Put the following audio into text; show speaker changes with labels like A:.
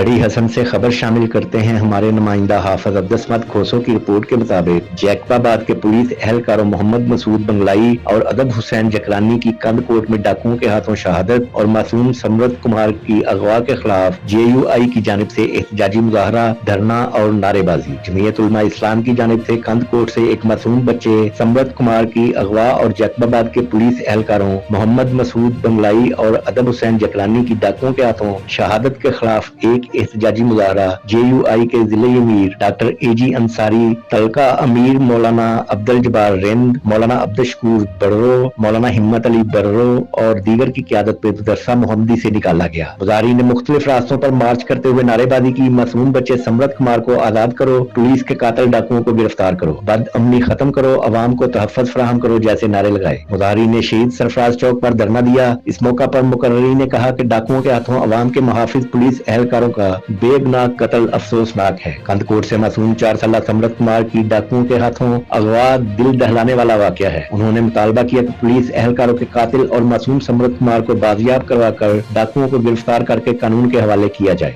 A: گڑھی حسن سے خبر شامل کرتے ہیں ہمارے نمائندہ حافظ عبدالصمد کھوسو کی رپورٹ کے مطابق جیکب آباد کے پولیس اہلکاروں محمد مسعود بنگلائی اور ادب حسین جکرانی کی کند کوٹ میں ڈاکوؤں کے ہاتھوں شہادت اور معصوم سمرت کمار کی اغوا کے خلاف JUI کی جانب سے احتجاجی مظاہرہ، دھرنا اور نعرے بازی۔ جمعیت علماء اسلام کی جانب سے کند کوٹ سے ایک معصوم بچے سمرت کمار کی اغوا اور جیکب آباد کے پولیس اہلکاروں محمد مسعود بنگلائی اور ادب حسین جکرانی کی ڈاکوؤں کے ہاتھوں شہادت کے خلاف ایک احتجاجی مظاہرہ JUI کے ضلعی امیر ڈاکٹر AG انصاری، تلقہ امیر مولانا عبدالجبار رند، مولانا عبدالشکور بررو، مولانا ہمت علی بررو اور دیگر کی قیادت میں مدرسہ محمدی سے نکالا گیا۔ مظاہرین نے مختلف راستوں پر مارچ کرتے ہوئے نعرے بازی کی، معصوم بچے سمرت کمار کو آزاد کرو، پولیس کے قاتل ڈاکوؤں کو گرفتار کرو، بد امنی ختم کرو، عوام کو تحفظ فراہم کرو جیسے نعرے لگائے۔ مظاہرین نے شہید سرفراز چوک پر دھرنا دیا۔ اس موقع پر مقررین نے کہا کہ ڈاکوؤں کے ہاتھوں عوام کے محافظ پولیس اہلکاروں کا بے گناہ قتل افسوسناک ہے۔ کند کوٹ سے معصوم 4 سالہ سمرت کمار کی ڈاکوؤں کے ہاتھوں اغوا دل دہلانے والا واقعہ ہے۔ انہوں نے مطالبہ کیا کہ پولیس اہلکاروں کے قاتل اور معصوم سمرت کمار کو بازیاب کروا کر ڈاکوؤں کو گرفتار کر کے قانون کے حوالے کیا جائے۔